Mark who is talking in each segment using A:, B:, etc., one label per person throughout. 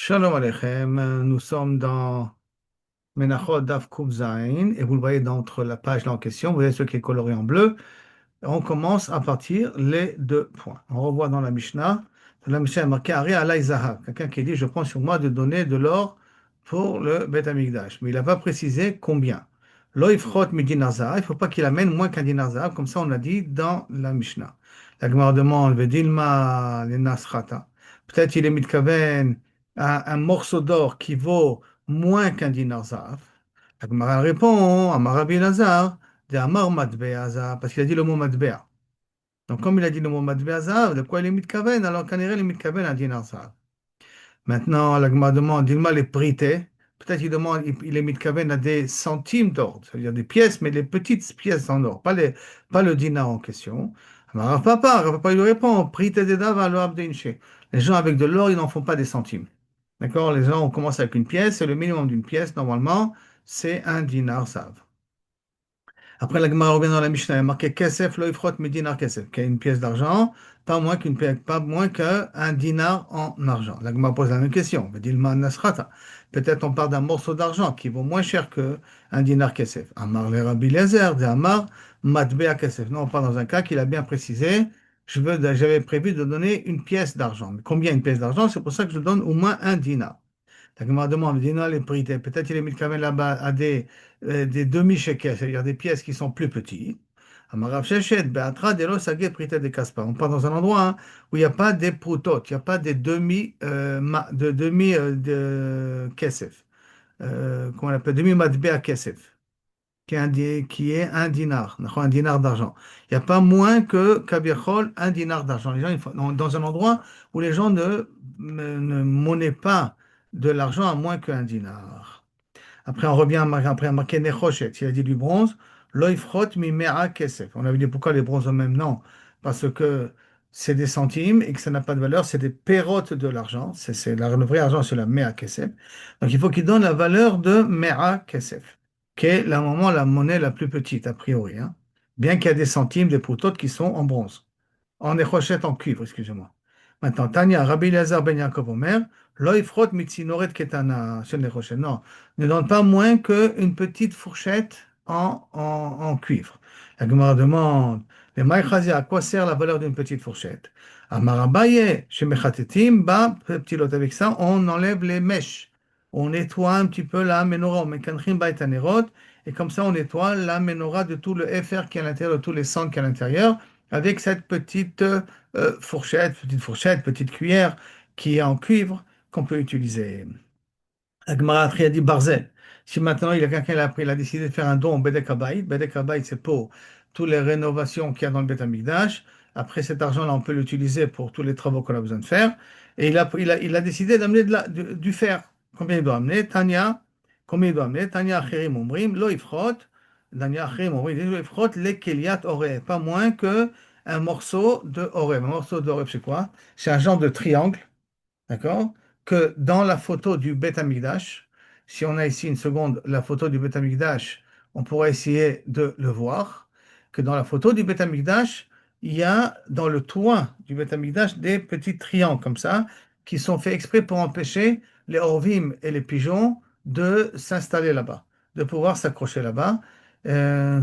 A: Shalom Aleichem, nous sommes dans Menachot Daf Kuf Zayin et vous le voyez entre la page là en question, vous voyez ce qui est coloré en bleu. On commence à partir les deux points. On revoit dans la Mishnah. Dans la Mishnah, il est marqué Ari Alay Zahav. Quelqu'un qui dit je prends sur moi de donner de l'or pour le Beth Amikdash. Mais il n'a pas précisé combien. Lo Ifrot mi dinar zahav. Il ne faut pas qu'il amène moins qu'un dinar zahav, comme ça on a dit dans la Mishnah. La Gemara demande Vedilma le Nasrata. Peut-être il est mitkaven à un morceau d'or qui vaut moins qu'un dinar zahav. La Gemara répond Amar Rabbi Lazar. De Amar Matbea Zahav, parce qu'il a dit le mot Matbea. Donc, comme il a dit le mot Matbea Zahav, de quoi il est mitkaven, alors qu'en il est mitkaven à dinar Zahav. Maintenant, la Gemara demande, dis-moi les prités. Peut-être il demande, il est mitkaven à des centimes d'or, c'est-à-dire des pièces, mais les petites pièces en or, pas le dinar en question. Alors, Rav Papa, il lui répond, prité de dava lo abdinche. Les gens avec de l'or, ils n'en font pas des centimes. D'accord? Les gens, on commence avec une pièce, et le minimum d'une pièce, normalement, c'est un dinar Zahav. Après, la Gemara revient dans la Mishnah, il y a marqué Kesef lo ifrot dinar kesef, qui est une pièce d'argent, pas moins qu'un dinar en argent. La Gemara pose la même question. Dilma nasrata. Peut-être on parle d'un morceau d'argent qui vaut moins cher qu'un dinar kesef. Amar le Rabbi Lezer, de Amar matbea kesef. Non, on parle dans un cas qu'il a bien précisé. J'avais prévu de donner une pièce d'argent. Mais combien une pièce d'argent? C'est pour ça que je donne au moins un dinar. La Gemara demande, dis les prix. Peut-être il est mis quand même là-bas à des demi-shekels, c'est-à-dire des pièces qui sont plus petites. Amarav Shechet, Beatra, Delo, Sagé, Prité, de Kaspa. On part dans un endroit où il n'y a pas des proutotes, il n'y a pas des demi de kesef, qu'on appelle demi-matbea kesef, qui est un dinar, un dinar d'argent. Il n'y a pas moins que Kabiachol, un dinar d'argent. Les gens, dans un endroit où les gens ne monnaient pas de l'argent à moins qu'un dinar. Après, on revient après à marquer Nechoshet. Il a dit du bronze, Loifrot mi mea kesef. On avait dit pourquoi les bronzes ont même nom? Parce que c'est des centimes et que ça n'a pas de valeur, c'est des pérotes de l'argent. Le vrai argent, c'est la mea kesef. Donc il faut qu'il donne la valeur de mea kesef, qui est la monnaie la plus petite, a priori, hein. Bien qu'il y a des centimes, des proutotes qui sont en bronze. En échochette en cuivre, excusez-moi. Maintenant, Tanya, Rabbi Elazar ben Yaakov Omer, Lo ifrot mitzinoret ketana, sur l'échochette. Non, ne donne pas moins qu'une petite fourchette en cuivre. La Gemara demande, les maïchazi, à quoi sert la valeur d'une petite fourchette? Amarabaye, chez Mechatetim, petit lot avec ça, on enlève les mèches. On nettoie un petit peu la menorah, on mekanchim baïtanerot, et comme ça, on nettoie la menorah de tout le FR qui est à l'intérieur, de tous les cendres qui est à l'intérieur avec cette petite cuillère qui est en cuivre qu'on peut utiliser. Agmara après a dit Barzel. Si maintenant il y a quelqu'un qui a pris, il a décidé de faire un don au Bedek Habayit. Bedek Habayit, c'est pour toutes les rénovations qu'il y a dans le Beth Amikdash. Après cet argent-là, on peut l'utiliser pour tous les travaux qu'on a besoin de faire. Et il a décidé d'amener du fer. Combien il doit amener? Tanya, combien il doit amener? Tanya Achirim Omrim, Lo Ifrot. Tanya Achirim Omrim, Lo Ifrot, Le Keliat Orev. Pas moins que un morceau de Orev. Un morceau d'Orev, c'est quoi? C'est un genre de triangle, d'accord? Que dans la photo du Beth Amikdash, si on a ici une seconde la photo du Beth Amikdash, on pourra essayer de le voir, que dans la photo du Beth Amikdash, il y a dans le toit du Beth Amikdash des petits triangles comme ça, qui sont faits exprès pour empêcher les orvim et les pigeons de s'installer là-bas, de pouvoir s'accrocher là-bas. Euh,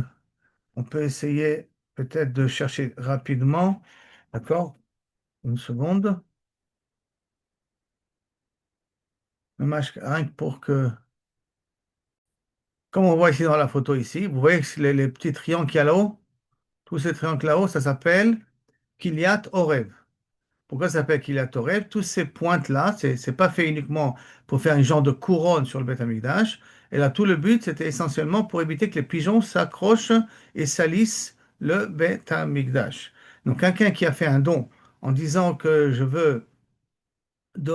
A: on peut essayer peut-être de chercher rapidement, d'accord? Une seconde. Rien que pour que comme on voit ici dans la photo ici, vous voyez que les petits triangles qu'il y a là-haut, tous ces triangles là-haut, ça s'appelle Kilyat Orev. Pourquoi ça s'appelle Kilyat Orev? Toutes ces pointes-là, c'est pas fait uniquement pour faire une genre de couronne sur le Beth Amikdash. Et là, tout le but, c'était essentiellement pour éviter que les pigeons s'accrochent et salissent le Beth Amikdash. Donc, quelqu'un qui a fait un don en disant que je veux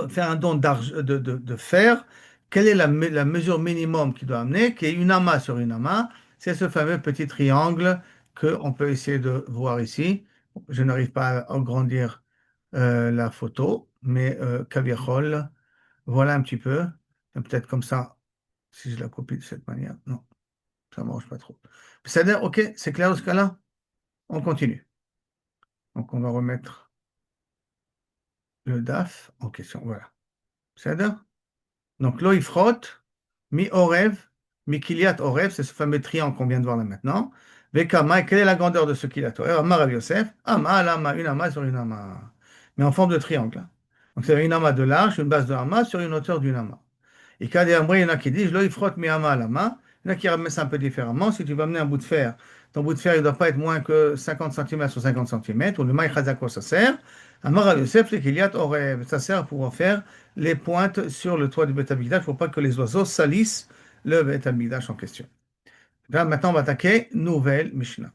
A: faire un don de fer, quelle est la mesure minimum qu'il doit amener, qui est une amas sur une amas, c'est ce fameux petit triangle qu'on peut essayer de voir ici. Je n'arrive pas à agrandir la photo, mais Kaviachol, voilà un petit peu. Et peut-être comme ça, si je la copie de cette manière, non, ça ne marche pas trop. C'est-à-dire, ok, c'est clair ce cas-là? On continue. Donc on va remettre le DAF en question. Voilà. C'est-à-dire? Donc, lo ifrot, mi orev, mi kiliat orev, c'est ce fameux triangle qu'on vient de voir là maintenant. Vekama, et quelle est la grandeur de ce kiliat orev? Amar Rav Yosef, ama, lama, une ama sur une ama. Mais en forme de triangle, hein. Donc, c'est une ama de large, une base de ama sur une hauteur d'une ama. Et quand il y en a qui disent, lo ifrot mi ama lama, il y en a qui remettent ça un peu différemment. Si tu vas amener un bout de fer, ton bout de fer, il ne doit pas être moins que 50 cm sur 50 cm, ou le maï chazako, ça sert. Amar Rav Yosef, le kiliat orev, ça sert pour en faire les pointes sur le toit du Beth Amikdash. Il ne faut pas que les oiseaux salissent le Beth Amikdash en question. Là, maintenant, on va attaquer nouvelle Mishnah.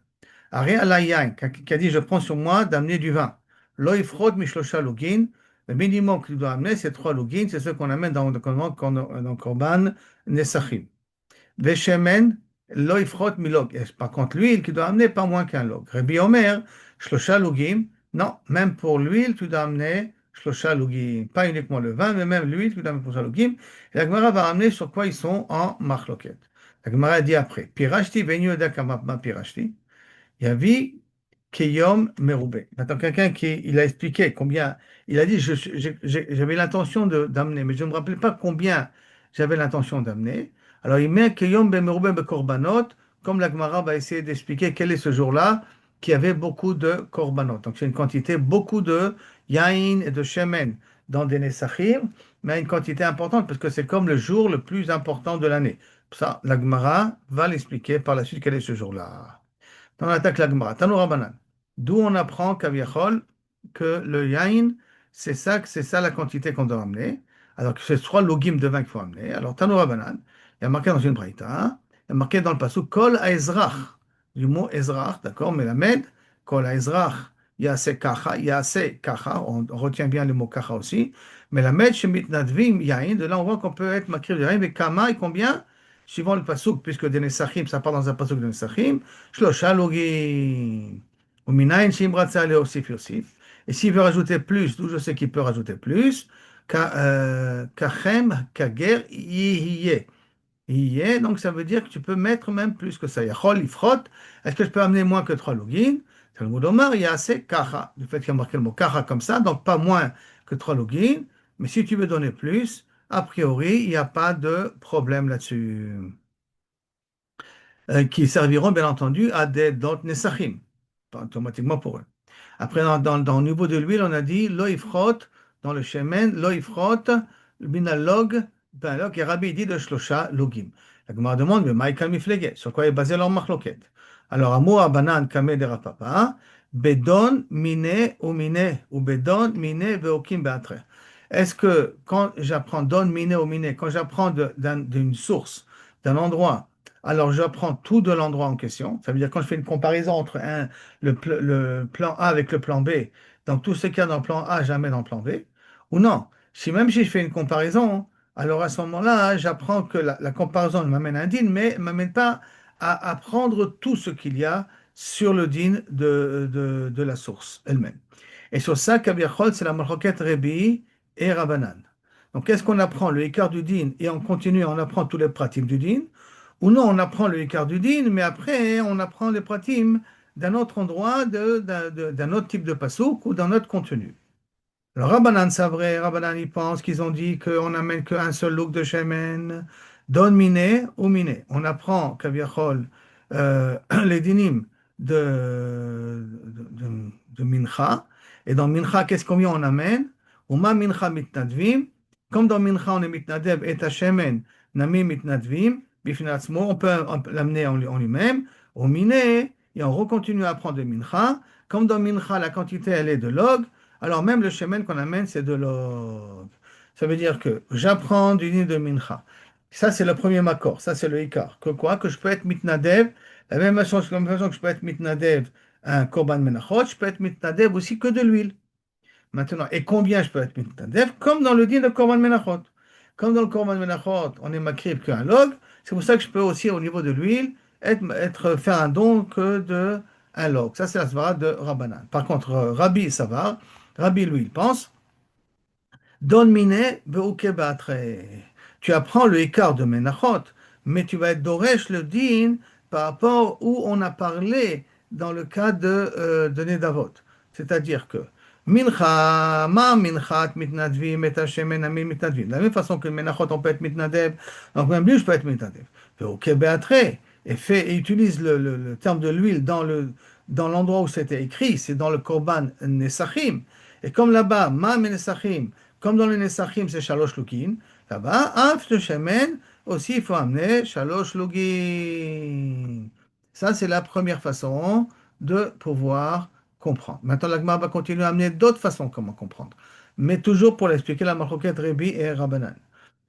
A: Ari alayain, qui a dit, je prends sur moi d'amener du vin. Lo ifrod mishlosha lugin. Le minimum que tu dois amener, c'est 3 lugin. C'est ce qu'on amène dans le Korban Nesachim. Veshemen, lo ifrot milog. Et par contre, l'huile, tu dois amener pas moins qu'un log. Rabbi Omer, shlosha lugim. Non, même pour l'huile, tu dois amener shlosha lugim. Pas uniquement le vin, mais même l'huile, tu dois amener shlosha lugim. Et la Gemara va ramener sur quoi ils sont en machloket. La Gemara dit après, pirashti venu ma pirashti. Yavi Keyom Merubé. Maintenant, quelqu'un qui il a expliqué combien, il a dit j'avais l'intention d'amener, mais je ne me rappelais pas combien j'avais l'intention d'amener. Alors il met Keyom Merubé Korbanot, comme la Gemara va essayer d'expliquer quel est ce jour-là qui avait beaucoup de Korbanot. Donc c'est une quantité, beaucoup de Yain et de Shemen dans des Nesachim, mais une quantité importante parce que c'est comme le jour le plus important de l'année. Ça, la Gemara va l'expliquer par la suite quel est ce jour-là. On attaque la Gemara. Tano Rabbanan. D'où on apprend, Kaviachol, que le yain, c'est ça la quantité qu'on doit amener. Alors que c'est 3 logim de vin qu'il faut amener. Alors, Tano Rabbanan, il y a marqué dans une braïta, il y a marqué dans le passage, Kol Aezrach, du mot Ezrach, d'accord, mais la med, Kol Aezrach, Yase Kacha, Yase Kacha, on retient bien le mot Kacha aussi, mais la med, Shemit Nadvim Yain, de là on voit qu'on peut être makri de yain, mais Kama et combien? Suivant le pasuk, puisque des Nesachim, ça part dans un pasuk de Nesachim, Shlosha logim. Ou minayin shim ratza leosif yosif. Et s'il veut rajouter plus, d'où je sais qu'il peut rajouter plus, kachem, kager, yihiye. Yihiye, donc ça veut dire que tu peux mettre même plus que ça. Yachol, ifrot. Est-ce que je peux amener moins que 3 login? C'est le mot d'Omar, il y a assez kacha. Du fait qu'il y a marqué le mot kacha comme ça, donc pas moins que 3 login. Mais si tu veux donner plus, a priori, il n'y a pas de problème là-dessus. Qui serviront bien entendu à des d'autres Nesachim, pas automatiquement pour eux. Après, au niveau de l'huile, on a dit loifrot, dans le shemen, loifrot, binalog, ben log, et Rabbi dit de shlosha logim. La Gemara demande, mais Maïkal Miflege, sur quoi est basé leur machloket? Alors, Amo Abanan Kame de Rapapa, Bedon mine ou Bedon mine veokim beatre. Est-ce que quand j'apprends don mine ou mine, quand j'apprends d'une source, d'un endroit, alors j'apprends tout de l'endroit en question. Ça veut dire quand je fais une comparaison entre le plan A avec le plan B, donc tout ce qu'il y a dans le plan A, jamais dans le plan B. Ou non, si je fais une comparaison, alors à ce moment-là, j'apprends que la comparaison m'amène à un din, mais ne m'amène pas à apprendre tout ce qu'il y a sur le din de la source elle-même. Et sur ça, Kabir c'est la marroquette Rebi et Rabbanan. Donc, qu'est-ce qu'on apprend? Le écart du din, et on continue, on apprend tous les pratiques du din. Ou non, on apprend le écart du din, mais après, on apprend les pratiques d'un autre endroit, d'un autre type de pasouk ou d'un autre contenu. Alors, Rabbanan, c'est vrai, Rabbanan, ils pensent qu'ils ont dit qu'on n'amène qu'un seul look de shemen, don miné ou miné. On apprend, kaviachol, les dinim de mincha. Et dans mincha, qu'est-ce qu'on on amène? Uma mincha mitnadvim. Comme dans mincha, on est mitnadev et shemen, nami mitnadvim. Bifinatzmo, on peut l'amener en lui-même. Au miné, et on recontinue à apprendre de mincha. Comme dans mincha, la quantité, elle est de log. Alors même le shemen qu'on amène, c'est de l'eau. Ça veut dire que j'apprends du nid de mincha. Ça, c'est le premier makor. Ça, c'est le ikar. Que quoi? Que je peux être mitnadev. La même façon que je peux être mitnadev un korban menachot, je peux être mitnadev aussi que de l'huile. Maintenant, et combien je peux être mitnadev? Comme dans le din de korban menachot. Comme dans le korban menachot, on est makrib qu'un log. C'est pour ça que je peux aussi, au niveau de l'huile, faire un don que de un log. Ça, c'est la svara de Rabbanan. Par contre, Rabbi, ça va. Rabbi, lui, il pense, Don mine beuke batre. Tu apprends le écart de Menachot, mais tu vas être doresh le din par rapport où on a parlé dans le cas de Nedavot. C'est-à-dire que Mincha, ma minchat mitnadvim et hashemen amin mitnadvim. De la même façon que le menachot, on peut être mitnadev, donc même lui, je peux être mitnadev. Ok, Béatré, et utilise le terme de l'huile dans l'endroit où c'était écrit, c'est dans le Korban Nesachim. Et comme là-bas, ma Nesachim, comme dans le Nesachim, c'est Shalosh Lukin, là-bas, Af de Shemen, aussi, il faut amener Shalosh Lugin. Ça, c'est la première façon de pouvoir comprendre. Maintenant, l'Agma va continuer à amener d'autres façons comment comprendre. Mais toujours pour l'expliquer la marloquette Rebi et Rabbanan.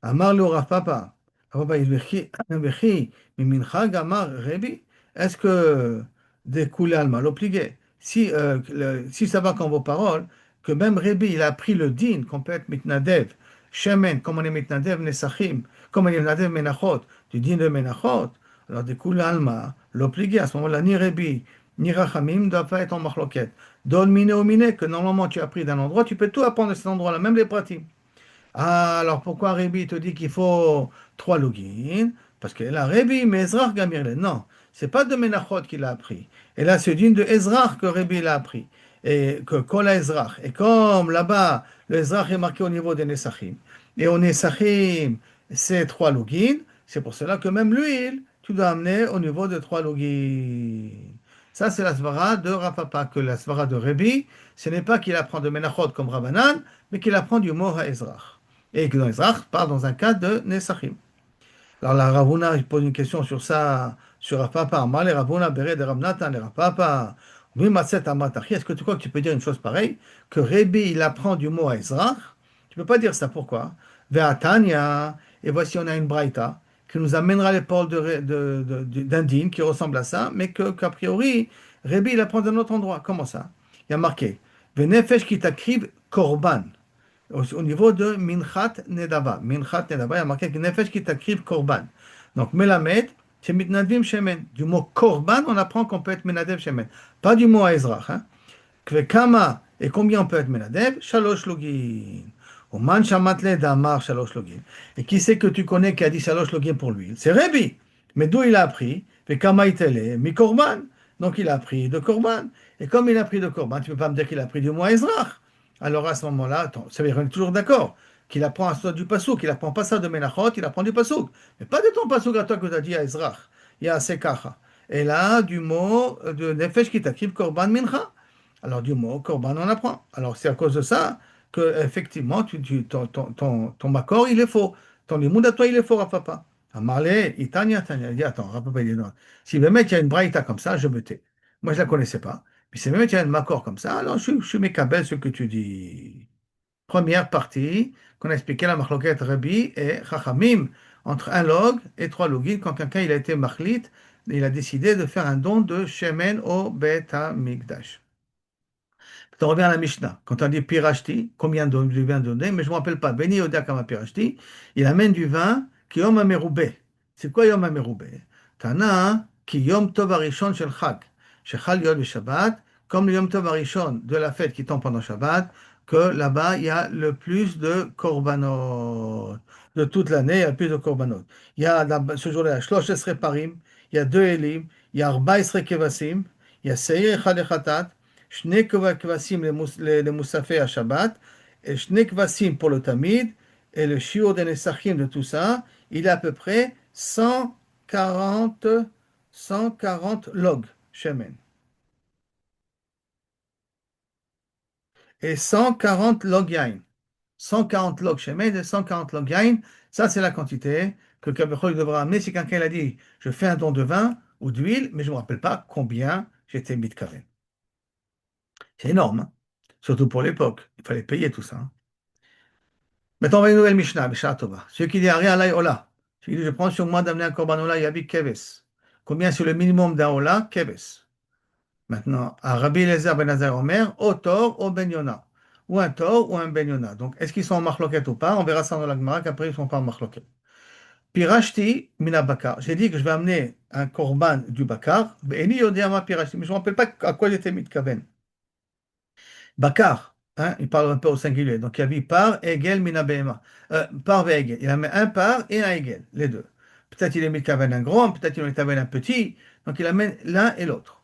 A: Amar le Rav Papa. Rav Papa, il vechi, mimincha gamar Rebi. Est-ce que des coulées alma l'obligé? Si ça va comme vos paroles, que même Rebi, il a pris le din, qu'on peut être mitnadev, shemen, comme on est mitnadev nesachim, comme on est mitnadev menachot, du din de menachot, alors des coulées alma l'obligé. À ce moment-là, ni Rebi, ni Rachamim ne doivent pas être en marloquette. Donne miné au miné, que normalement tu as appris d'un endroit, tu peux tout apprendre de cet endroit-là, même les pratiques. Ah, alors pourquoi Rébi te dit qu'il faut trois logins? Parce que là, Rébi, mais Ezrach Gamirle. Non, c'est pas de Menachot qu'il a appris. Et là, c'est d'une de Ezrach que Rébi l'a appris. Et que Kol Ezrach. Et comme là-bas, le Ezrach est marqué au niveau des Nesachim. Et au Nesachim, c'est trois logins. C'est pour cela que même l'huile, tu dois amener au niveau de trois logins. Ça, c'est la svara de Rapapa, que la svara de Rébi, ce n'est pas qu'il apprend de Menachot comme Rabbanan, mais qu'il apprend du mot Ezrach. Et que dans Ezrach parle dans un cas de Nesachim. Alors la Ravuna il pose une question sur ça, sur Rapapa. Mal Ravuna Bere de Ramnatan, les Rapapa. Oui, Matset Amatachi. Est-ce que tu crois que tu peux dire une chose pareille? Que Rébi, il apprend du mot Ezrach? Tu ne peux pas dire ça. Pourquoi? Ve'atania. Et voici, on a une braïta qui nous amènera les paroles d'un dîne qui ressemble à ça, mais qu'a priori, Rébi, il apprend d'un autre endroit. Comment ça? Il y a marqué Venefesh qui t'acrive korban au niveau de Minchat Nedava. Minchat Nedava, il y a marqué que Nefesh qui t'acrive Korban. Donc, Melamed, c'est Mitnadvim Shemen. Du mot Korban, on apprend qu'on peut être Menadev Shemen. Pas du mot Ezrach. Hein. Kvekama, et combien on peut être Menadev? Shalosh Login. Oman Shamatle Damar Shalosh Login. Et qui c'est que tu connais qui a dit Shalosh Login pour lui? C'est Rébi. Mais d'où il a appris? Kvekama itele, mi Korban. Donc, il a appris de Korban. Et comme il a appris de Korban, tu ne peux pas me dire qu'il a appris du mot Ezrach. Alors à ce moment-là, attends, ça veut dire qu'on est toujours d'accord qu'il apprend ça du pasouk, il apprend pas ça de Menachot, il apprend du pasouk. Mais pas de ton pasouk à toi que tu as dit à Ezrach, il y a Sekacha. Et là, du mot de Nefesh qui t'acrive Korban Mincha. Alors du mot Korban, on apprend. Alors c'est à cause de ça que effectivement ton makor, il est faux. Ton limoud à toi, il est faux, Rapapa. Amarle, Itania, Tania, il dit, attends, Rapapa, il dit non. Si le mec, il y a une braïta comme ça, je me tais. Moi, je la connaissais pas. Puis c'est même qu'il y a un makor comme ça, alors je suis mécabel ce que tu dis. Première partie, qu'on a expliqué la machloket Rabbi et Chachamim, entre un log et trois logis, quand quelqu'un il a été machlit, il a décidé de faire un don de shemen au Bet HaMikdash. On revient à la Mishnah. Quand on dit pirashti, combien de vin donner, mais je ne me rappelle pas. Beni Yoda Kama pirashti, il amène du vin qui yom ameroubé. C'est quoi yom ameroubé? Tana ki yom tov arishon shel chag, shechal yod Shabbat, comme le yom tov arishon de la fête qui tombe pendant Shabbat, que là-bas il y a le plus de korbanot. De toute l'année, il y a le plus de korbanot. Il y a ce jour-là, shlosh esrei parim, il y a deux elim, il y a arba esrei kevasim, il y a seir echad echatat, Shne kvasim les moussafés à Shabbat, et Shne kvasim pour le Tamid, et le shiur des Nesachim de tout ça, il est à peu près 140, 140 log, shemen. Et 140 log yain. 140 log shemen et 140 log yain, ça c'est la quantité que Kabechol devra amener si quelqu'un a dit je fais un don de vin ou d'huile, mais je ne me rappelle pas combien j'étais mitkaven. C'est énorme, hein. Surtout pour l'époque. Il fallait payer tout ça. Hein. Maintenant, on va à une nouvelle Mishnah, Bishah Tova. Celui qui dit Ari Alay Ola. Celui qui dit je prends sur moi d'amener un korban Ola, Yabi Keves. Combien c'est le minimum d'un Ola? Keves. Maintenant, à Rabbi Eliezer Ben Azar Omer, au Tor, au Ben Yona. Ou un Tor ou un Ben Yona. Donc, est-ce qu'ils sont en marloquette ou pas? On verra ça dans la Gemara qu'après ils ne sont pas en marloquette. Pirashti mina bakar. J'ai dit que je vais amener un korban du bakar. Eni yodiyama pirashti. Mais je ne me rappelle pas à quoi j'étais mitkaven. Bakar, hein, il parle un peu au singulier. Donc il y a vu par, Egel, Mina Behema. Par ve Egel. Il a mis un par et un Egel, les deux. Peut-être il est mis un grand, peut-être il est mis un petit. Donc il amène l'un et l'autre.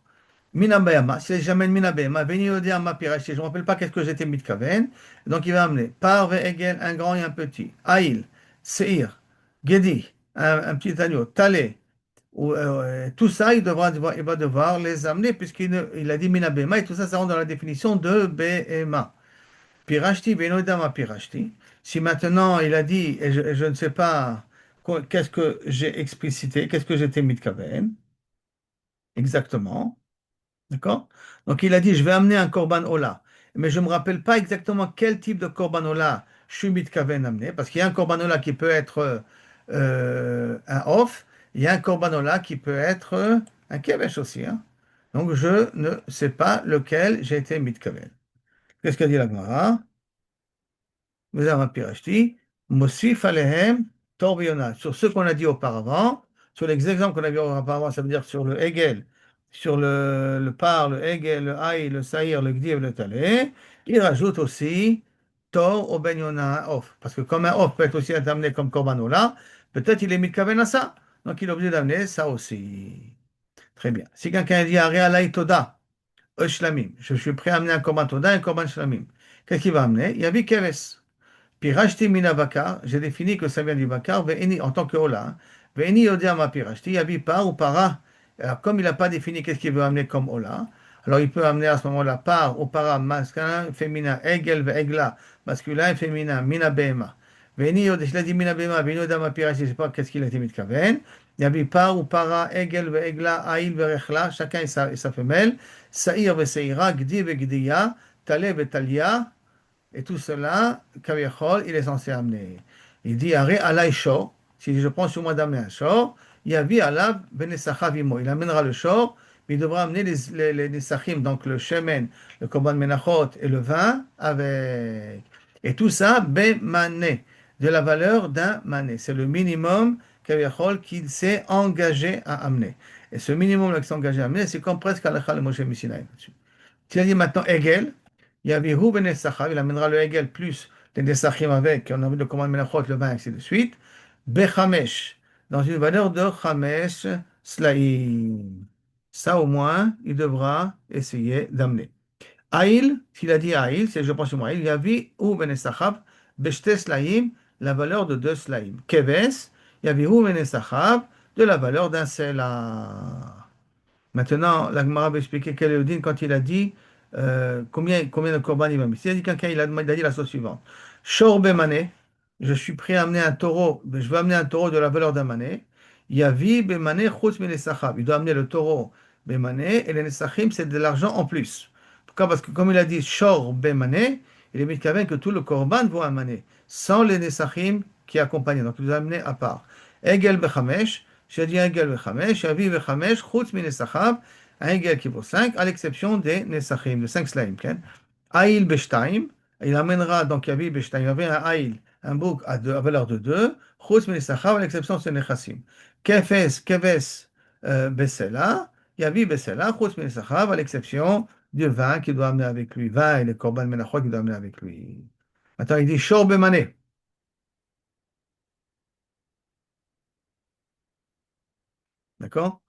A: Mina Bayama, si j'amène Mina Bayama, Veni Odiama Pirachi, je ne me rappelle pas qu'est-ce que j'étais Mitkaven. Donc il va amener Par Egel, un grand et un petit, Aïl, Seir, Gedi, un petit agneau, Talé, tout ça, il va devoir les amener il a dit Mina Bayama et tout ça, ça rentre dans la définition de Behema. Pirashti, Veni Odiama Pirashti. Si maintenant il a dit, et je ne sais pas qu'est-ce que j'ai explicité, qu'est-ce que j'étais Mitkaven, exactement. D'accord? Donc il a dit, je vais amener un korban ola. Mais je ne me rappelle pas exactement quel type de korban ola je suis mitkaven amener, parce qu'il y a un korban ola qui peut être un off, il y a un korban ola qui peut être un kevesh aussi, hein. Donc je ne sais pas lequel j'ai été mitkaven. Qu'est-ce qu'a dit la Gemara? Vous avez un pirachti, Mosif Alehem, Tor v'Yona. Sur ce qu'on a dit auparavant, sur les exemples qu'on a vu auparavant, ça veut dire sur le Hegel, sur le Par, le Hegel, le Haï, le Saïr, le Gdi et le Talé, il rajoute aussi Tor au Ben Yona, un Off. Parce que comme un Off peut être aussi amené comme Korbanola, peut-être il est mis Kaven à ça. Donc il est obligé d'amener ça aussi. Très bien. Si quelqu'un dit Ari Alay Toda, Shlamim, je suis prêt à amener un Korban Toda et un Korban Shlamim. Qu'est-ce qu'il va amener? Il y a Keves. Puis racheter mina bakar, j'ai défini que ça vient du bakar, ve'eni, en tant que hola. Hein. Ve'eni yodiyama pi racheter, yabi par ou para. Alors, comme il n'a pas défini qu'est-ce qu'il veut amener comme hola, alors il peut amener à ce moment-là par ou para masculin, féminin, egel ve'egla, masculin et féminin, mina bema. Ve'eni yodiyama, je l'ai dit mina bema, ve'eni yodiyama pi racheter, je ne sais pas qu'est-ce qu'il a été mis de kaven. Yabi par ou para, egel ve'egla, aïl ve'rechla, chacun et sa femelle, saïr ve'seira, gdi ve'gdiya, talé ve'talia, et tout cela, Kaviachol, il est censé amener. Il dit, Aré alay shor, si je prends sur moi d'amener un shor, Yavi alav benesachavimo. Il amènera le shor, mais il devra amener les nesachim, donc le shemen, le korban menachot et le vin avec. Et tout ça, mané, de la valeur d'un mané. C'est le minimum Kaviachol qu'il s'est engagé à amener. Et ce minimum qu'il s'est engagé à amener, c'est comme presque à le Moshe Missinaï. Tu as dit maintenant Egel, Yavihu ben Nesachav, il amènera le Egel plus les Nesachim avec, on a vu le commandement Menachot, le vin, ainsi de suite. Bechamesh, dans une valeur de Chamesh Slaim. Ça au moins, il devra essayer d'amener. Aïl, s'il a dit Aïl, c'est je pense sur moi, Aïl, Yavihu ben Nesachav, Beshte Slaim, la valeur de 2 Slaim. Keves, Yavihu ben Nesachav, de la valeur d'un Sela. Maintenant, la Gemara va expliquer quel est le din quand il a dit combien de korban il va mettre. S'il a dit quelqu'un, il a dit la chose suivante. Shor bemane, je suis prêt à amener un taureau, je veux amener un taureau de la valeur d'un mané. Yavi bemane chutz minesachab. Il doit amener le taureau bemane et les nesachim, c'est de l'argent en plus. Pourquoi? Parce que comme il a dit shor bemane, il est mis qu'avec que tout le korban vaut un mané, sans les nesachim qui accompagnent. Donc il doit amener à part. Egel bechamesh. J'ai dit un Egel Vechamesh, Yavi Vechamesh, Chutz mi Nesachav, un Egel qui vaut 5, à l'exception des Nesachim, de 5 Slaim. Aïl Beshtaim, il amènera donc Yavi Beshtaim, il y avait un Aïl, un bouc à valeur de 2, Chutz mi Nesachav, à l'exception de ces Nechassim. Keves Besela, Yavi Besela, Chutz mi Nesachav, à l'exception du vin qu'il doit amener avec lui, vin et le Korban Menachot qu'il doit amener avec lui. Maintenant, il dit Shor Bemane, d'accord?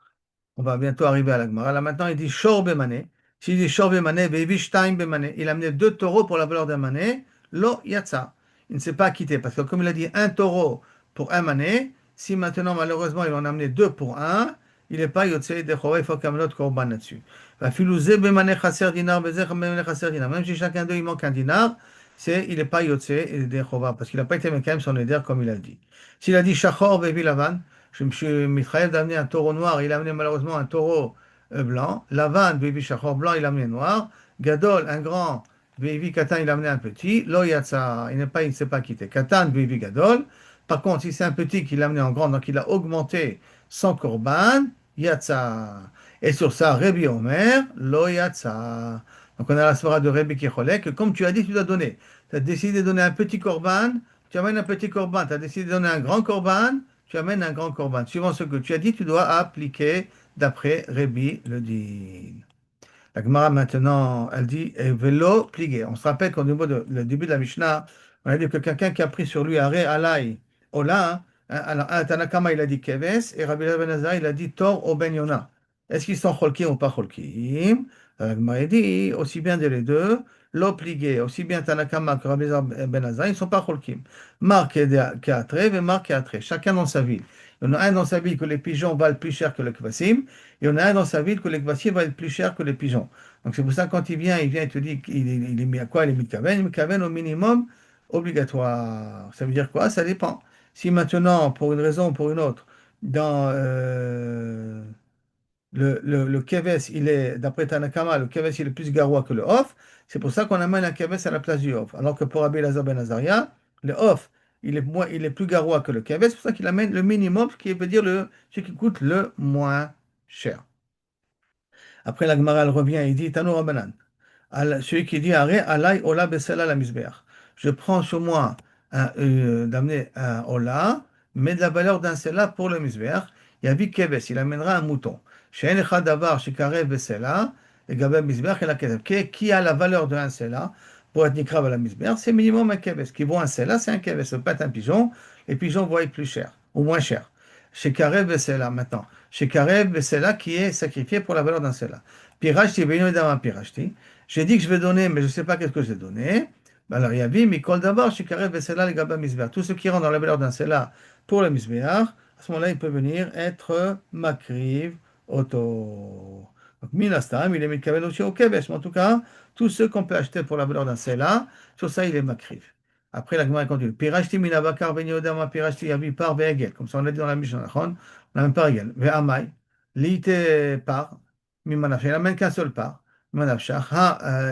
A: On va bientôt arriver à la Gemara. Là maintenant, il dit Shor Bemane. S'il dit Shor Bemane, Veivishtaim Bemane, il a amené 2 taureaux pour la valeur d'un mané, Lo Yatsa. Il ne s'est pas acquitté parce que comme il a dit un taureau pour un mané, si maintenant malheureusement il en a amené 2 pour un, il n'est pas Yotse de Choré, il faut qu'il amené Korban là-dessus. Filouze Bemane Chaser Dinar, Bezer Bemane Chaser Dinar. Même si chacun d'eux il manque un dinar, il n'est pas Yotse de Chova parce qu'il n'a pas été même son éder comme il a dit. S'il a dit Shachor Bevilavan, je me suis Mitraël d'amener un taureau noir, il a amené malheureusement un taureau blanc. Lavan, Bévi Shachor blanc, il a amené noir. Gadol, un grand, Bévi Katan, il a amené un petit. Lo Yatsa, il ne s'est pas quitté. Katan, Bévi Gadol. Par contre, si c'est un petit qu'il a amené en grand, donc il a augmenté son korban, Yatsa. Et sur ça, Rabbi Omer, Lo Yatsa. Donc on a la soirée de Rabbi Kicholek, que comme tu as dit, tu dois donner. Tu as décidé de donner un petit korban, tu amènes un petit korban. Tu as décidé de donner un grand korban, tu amènes un grand korban. Suivant ce que tu as dit, tu dois appliquer d'après Rabbi le dit. La Gemara maintenant, elle dit vélo plié. On se rappelle qu'au niveau de le début de la Mishnah, on a dit que quelqu'un qui a pris sur lui arrêt alay ola, alors un Tanakama il a dit keves et Rabbi Ben Azai il a dit tor au ben Yona. Est-ce qu'ils sont cholkim ou pas cholkim? L'Agmara dit aussi bien des les deux, l'obligé, aussi bien Tanakama que Rabbi Ben Azai, ils ne sont pas cholkim. Marc est Kéatré et Marc Kéatré, chacun dans sa ville. Il y en a un dans sa ville que les pigeons valent plus cher que le kvasim, et il y en a un dans sa ville que les kvasim valent plus cher que les pigeons. Donc c'est pour ça que quand il vient et te dit qu'il est mis à quoi? Il est mis kaven, il est kaven au minimum obligatoire. Ça veut dire quoi? Ça dépend. Si maintenant, pour une raison ou pour une autre, dans le keves, il est, d'après Tanakama, le keves il est plus garoua que le off. C'est pour ça qu'on amène un keves à la place du off. Alors que pour Rabbi Elazar ben Azaria, le off, il est plus garoua que le keves. C'est pour ça qu'il amène le minimum, ce qui veut dire ce qui coûte le moins cher. Après, la Gemara elle revient et dit Tano Rabbanan. Celui qui dit Aré, Alay, Ola, Besela, la misbeach. Je prends sur moi d'amener un Ola, mais de la valeur d'un Sela pour le misbeach. Yavi Keves, il amènera un mouton. She'en echad davar, shekarev Besela, et Gabel misbeach et la Keves. Qui a la valeur d'un Sela pour être nikrav à la misbeach? C'est minimum un Keves. Qui vaut un Sela, c'est un Keves. Ce n'est pas un pigeon. Les pigeons vont être plus chers, ou moins chers. Shekarev Besela, maintenant. Shekarev Besela qui est sacrifié pour la valeur d'un Sela. Pirachti, bien évidemment, Pirachti. J'ai dit que je vais donner, mais je ne sais pas qu'est-ce que j'ai donné. Ben alors, il y a vu, Mikol d'abord, Shikarev Vesela, les Gaba Misbéach. Tout ce qui rentre dans la valeur d'un Sela pour le Misbéach, à ce moment-là, il peut venir être Makriv Auto. Donc, Minastam, il est Mikavel aussi au Kevesh. Mais en tout cas, tous ceux qu'on peut acheter pour la valeur d'un Sela, sur ça, il est Makriv. Après, la Gemara continue. Pirachti, Minabakar, Ben Yodama, Pirachti, Yavi, par Ve'egel. Comme ça, on l'a dit dans la Mishnah, on n'a même pas Egel. Ve'amai, Lite par, Mimanach. Il n'amène qu'un seul par. Manavshach.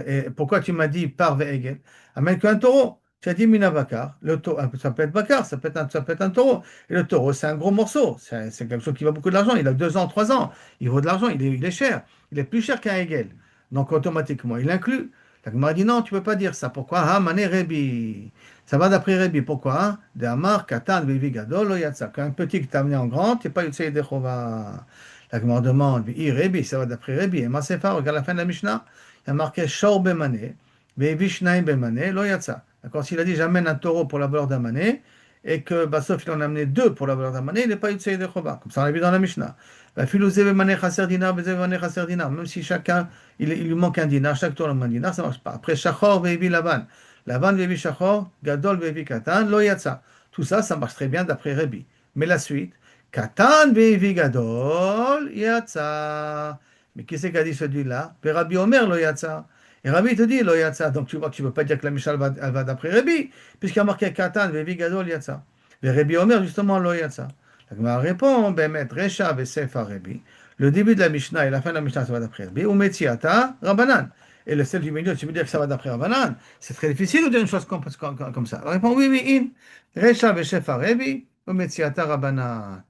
A: Et pourquoi tu m'as dit par ve'egel? Amène qu'un taureau. Tu as dit minavakar. Le taureau, ça peut être bakar, ça peut être un taureau. Et le taureau, c'est un gros morceau. C'est quelque chose qui va beaucoup d'argent. Il a 2 ans, 3 ans. Il vaut de l'argent. Il est cher. Il est plus cher qu'un egel. Donc automatiquement, il inclut. La Gemara dit non, tu ne peux pas dire ça. Pourquoi? Ha, mané rebi. Ça va d'après Rebi. Pourquoi? De Amar, Katan, Vivi Gadol, lo Yatsa. Qu'un petit qui t'a amené en grand, tu n'es pas Yotzei Dechova. La Gemara demande, Rebi, ça va d'après Rebi. Et Masefa, regarde la fin de la Mishnah. Il y a marqué Shor Bemané, Vishnaim Bemané, lo Yatsa. D'accord? S'il a dit j'amène un taureau pour la valeur d'un mané, et que Bassof il en a amené deux pour la valeur d'un mané, il n'est pas Yotzei Dechova. Comme ça, on l'a vu dans la Mishnah. Filouzé Bemané Chaser Dinar, Bezé Bemané Chaser Dinar. Même si chacun, il lui manque un dinar, chaque taureau a un dinar, ça ne marche pas. Après, Shachor, Vevi Lavan. Lavan, Vevi Shachor, Gadol, Vevi Katan, lo Yatsa. Tout ça, ça marche très bien d'après Rebi. Mais la suite, Katan Vevi Gadol, Yatsa. Mais qui c'est qui a dit celui-là? Mais Rabbi Omer, lo Yatsa. Et Rabbi te dit, lo Yatsa. Donc tu vois que tu ne peux pas dire que la Mishnah elle va d'après Rabbi, puisqu'il y a marqué Katan Vevi Gadol, Yatsa. Mais Rabbi Omer, justement, lo Yatsa. La Gemara répond, Bemet, Recha, Vesefa, Rabbi. Le début de la Mishnah et la fin de la Mishnah, ça va d'après Rabbi. Ou Metziata, Rabbanan. Et le sel du milieu, tu veux dire que ça va d'après Rabbanan? C'est très difficile de dire une chose comme ça. Alors, répond, oui, oui, in. Recha, Vesefa, Rabbi. Ou Metziata, Rabbanan.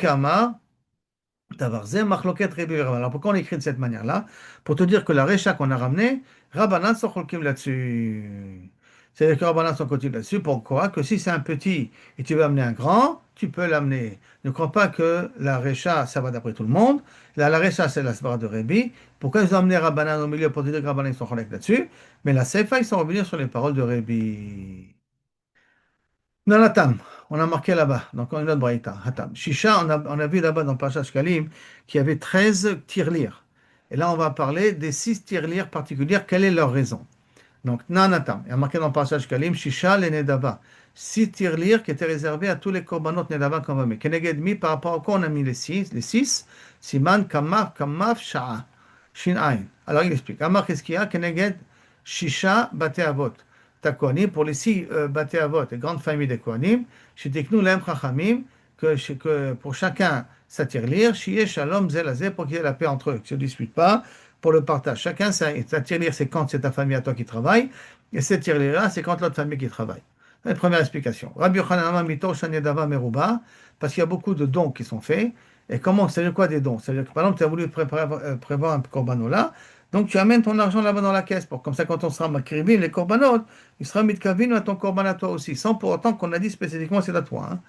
A: Amar, Tavarzé, Machloket, Rebbe et Rabbanan. Alors pourquoi on écrit de cette manière-là? Pour te dire que la Recha qu'on a ramenée, Rabbanan sont cholkim là-dessus. C'est-à-dire que Rabbanan sont cholkim là-dessus. Pourquoi? Que si c'est un petit et tu veux amener un grand, tu peux l'amener. Ne crois pas que la Recha, ça va d'après tout le monde. La Recha, c'est la Svara de Rebbe. Pourquoi ils ont amené Rabbanan au milieu pour te dire que Rabbanan ils sont cholkim là-dessus? Mais la Sefa, ils sont revenus sur les paroles de Rebbe. Dans la Tam, on a marqué là-bas, donc on a une autre braïta, Hatam. Shisha, on a vu là-bas dans Parashat Shkalim qu'il y avait 13 tirelires. Et là, on va parler des 6 tirelires particulières. Quelle est leur raison? Donc, Nanatam, il y a marqué dans Parashat Shkalim, Shisha les Nedava. 6 tirelires qui étaient réservés à tous les korbanot Nedava qu'on va mettre. Keneged mi, par rapport à quoi on a mis les 6? Les 6, Siman, Kamaf, Sha'a. Shin'ain. Alors, il explique. Amar, qu'est-ce qu'il y a? Keneged, Shisha, Bate Avot. Takonim, pour les 6 Bate Avot, les grandes familles des Kohanim, Sheteknu Lem Chachamim, que pour chacun sa tirelire, Shiye Shalom Zelazé, pour qu'il y ait la paix entre eux, qu'ils ne se disputent pas, pour le partage. Chacun, sa tirelire, c'est quand c'est ta famille à toi qui travaille, et cette tirelire-là, c'est quand l'autre famille qui travaille. La première explication. Rabbi Yochanan Mito Shanedava Meruba, parce qu'il y a beaucoup de dons qui sont faits. Et comment, c'est quoi des dons? C'est-à-dire que par exemple, tu as voulu prévoir un corbanola, donc tu amènes ton argent là-bas dans la caisse, pour comme ça, quand on sera makrivim, les korbanot, il sera mitkavin à ton korban à toi aussi, sans pour autant qu'on a dit spécifiquement c'est à toi. Hein.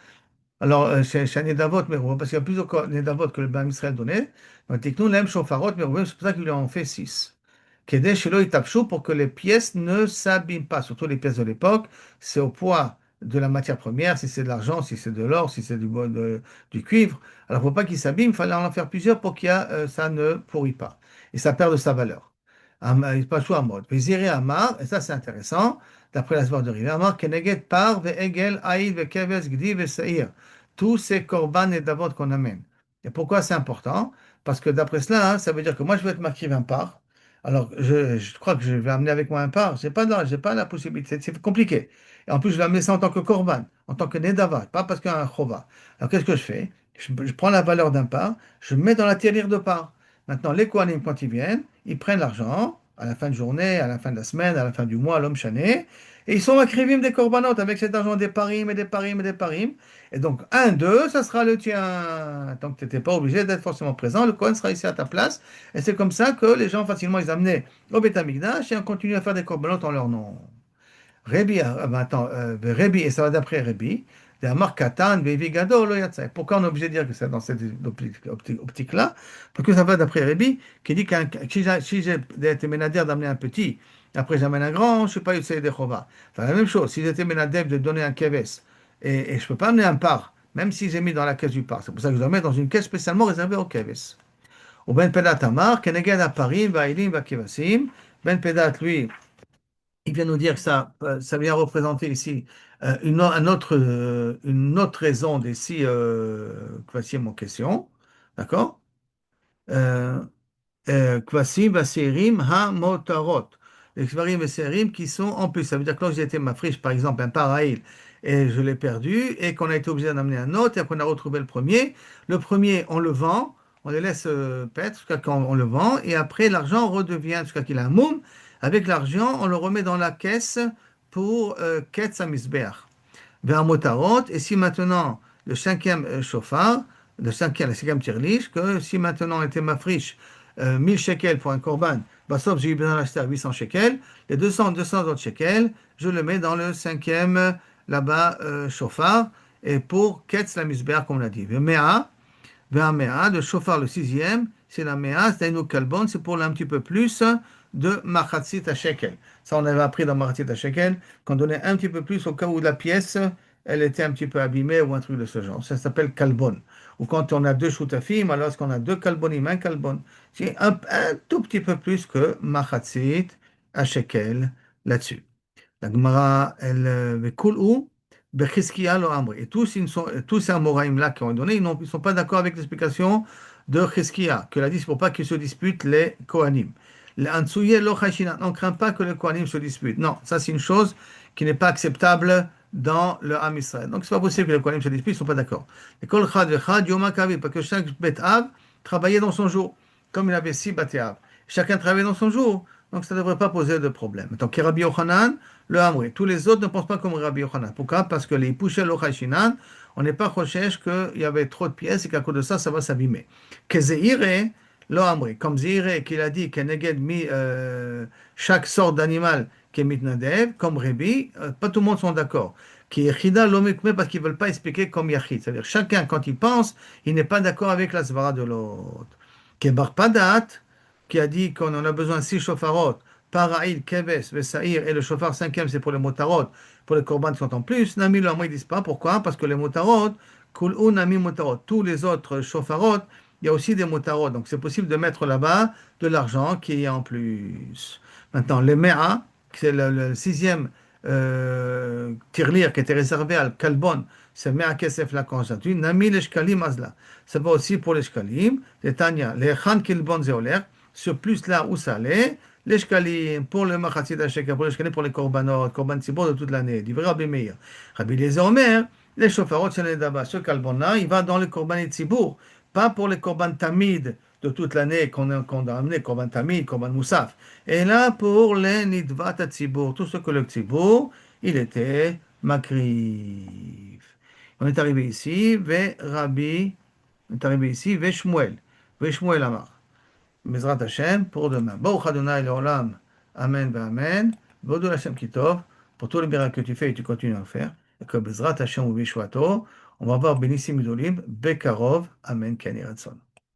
A: Alors, c'est un Nedavot, mais parce qu'il y a plusieurs Nedavot que le Bam Israël donnait. Donc, nous, l'aime Shofarot, mais c'est pour ça qu'il lui en fait 6. Kedé, Shelo Itapshu, pour que les pièces ne s'abîment pas, surtout les pièces de l'époque, c'est au poids de la matière première, si c'est de l'argent, si c'est de l'or, si c'est du cuivre. Alors, pour pas qu'il s'abîme, il fallait en faire plusieurs pour ça ne pourrit pas et ça perd de sa valeur. Il pas choix en mode. Véziré Amar, et ça c'est intéressant, d'après la Svar de Rivière, Amar, Keneged par, Ve'egel, Aïd, Ve'keves, Gdi, Ve'seir. Tous ces korban et davot qu'on amène. Et pourquoi c'est important? Parce que d'après cela, hein, ça veut dire que moi je vais être marqué 20 parts. Alors, je crois que je vais amener avec moi un part. J'ai pas la possibilité. C'est compliqué. Et en plus, je vais amener ça en tant que korban, en tant que nedava, pas parce qu'il y a un chova. Alors, qu'est-ce que je fais? Je prends la valeur d'un part, je mets dans la tirelire de part. Maintenant, les Kohanim, quand ils viennent, ils prennent l'argent à la fin de journée, à la fin de la semaine, à la fin du mois, à l'homme chané, et ils sont makrivim des korbanot avec cet argent des parim et des parim et des parim. Et donc, un d'eux, ça sera le tien. Donc, tu n'étais pas obligé d'être forcément présent. Le Kohen sera ici à ta place. Et c'est comme ça que les gens, facilement, ils amenaient au Beth Amikdash et on continue à faire des korbanot en leur nom. Rabbi, attends, Rabbi, et ça va d'après Rabbi, de Amar Katan, Vevi Gadol, Lo Yatzai. Pourquoi on est obligé de dire que c'est dans cette optique-là? Parce que ça va d'après Rabbi, qui dit que si j'ai été ménadère d'amener un petit, après j'amène un grand, je ne suis pas Yotzei de Chova. C'est la même chose, si j'étais ménadère de donner un keves, et je ne peux pas amener un par, même si j'ai mis dans la caisse du par. C'est pour ça que je dois mettre dans une caisse spécialement réservée au keves. Ou Ben Pedat Amar, Keneged Aparim, Va'ilim, Vakevasim. Ben Pedat, lui, il vient nous dire que ça vient représenter ici une autre raison des six kvasim en question. D'accord? Euh, Kvasim, Vaserim, Ha-Motarot. Les Kvarim et Serim qui sont en plus. Ça veut dire que quand j'ai été ma friche, par exemple, un paraïl, et je l'ai perdu, et qu'on a été obligé d'en amener un autre, et qu'on a retrouvé le premier, on le vend, on le laisse paître jusqu'à quand on le vend, et après, l'argent redevient, jusqu'à qu'il a un moum, avec l'argent, on le remet dans la caisse pour Ketz Amisbeach vers Motarot, et si maintenant le cinquième chauffard, la cinquième tirliche, que si maintenant était ma friche 1000 shekels pour un korban, bah, sauf j'ai eu besoin d'acheter à 800 shekels, les 200 autres shekels, je le mets dans le cinquième là-bas chauffard, et pour Ketz la misbère, comme on l'a dit. Mea, vers Mea, de chauffard le sixième, c'est la Mea, c'est un kalbon, c'est pour un petit peu plus de Machatzit à shekel. Ça, on avait appris dans Machatzit à shekel, qu'on donnait un petit peu plus au cas où la pièce, elle était un petit peu abîmée ou un truc de ce genre. Ça s'appelle kalbon. Ou quand on a deux shutafim, alors lorsqu'on a deux kalbonim, un kalbon, c'est un tout petit peu plus que Machatzit à shekel là-dessus. La Gemara, elle, Vekulhu, Bechizkiya lo Amri. Et tous ces Amoraïm-là qui ont donné, ils ne sont pas d'accord avec l'explication de Chizkiya, que l'a dit, c'est pour pas qu'ils se disputent les Kohanim. Le Ansouye lo Chayshina. On ne craint pas que les Kohanim se disputent. Non, ça c'est une chose qui n'est pas acceptable dans le Ham Israël. Donc c'est pas possible que les Kohanim se disputent, ils ne sont pas d'accord. Et Kol Chad Vechad Yom HaKavim, parce que chaque Bet Av travaillait dans son jour, comme il avait six Bet Av. Chacun travaillait dans son jour, donc ça ne devrait pas poser de problème. Donc Rabbi Yochanan, le Hamri. Tous les autres ne pensent pas comme Rabbi Yochanan. Pourquoi? Parce que les Pouchel Lochachinan, on n'est pas chochesh qu'il y avait trop de pièces et qu'à cause de ça, ça va s'abîmer. Que Zeire, le Hamri. Comme Zeire, qu'il a dit, Keneged mi, chaque sorte d'animal qui est mitnadev, comme Rabbi, pas tout le monde sont d'accord. Qui est Chida l'omikme parce qu'ils ne veulent pas expliquer comme Yachid. C'est-à-dire, chacun, quand il pense, il n'est pas d'accord avec la svara de l'autre. Que Bar Padat, qui a dit qu'on en a besoin de 6 chauffarotes, Paraïl, Keves, Vesaïr, et le chauffard cinquième, c'est pour les motarot, pour les korban qui sont en plus. Nami, le ils disent pas. Pourquoi? Parce que les motarot, Kul'u, Nami, motarot. Tous les autres chauffarot, il y a aussi des motarot. Donc c'est possible de mettre là-bas de l'argent qui est en plus. Maintenant, les Mea, c'est le sixième tirelire qui était réservé à Kalbon, c'est Mea Kesef la conjointe. Nami, les Shkalim, Azla. Ça va aussi pour les Shkalim. Les Tanya, les Khan Kilbon, Zéolaire. Ce plus-là où ça allait, les shkalim pour le machatzit shekel, pour les shkalim pour les korbanot, korban tzibor de toute l'année. Dit Rabbi Meir. Rabbi Eliezer Omer, les shofarot chez les daba. Ce kalbon-là, il va dans les korban tzibor, pas pour les korban tamid de toute l'année qu'on a amené, korban tamid, korban moussaf. Et là, pour les nidvat tzibor, tout ce que le tzibor, il était makriv. On est arrivé ici, on est arrivé ici, ve Shmuel Amar. Bezrat Hashem pour demain. Baruch Adonai Leolam. Amen, Amen. Vodou Hashem Kitov. Pour tous les miracles que tu fais et tu continues à le faire. Et que Bezrat Hashem ou Bishwato, on va voir Benissim Idolim, Bekarov. Amen, Kani Ratson.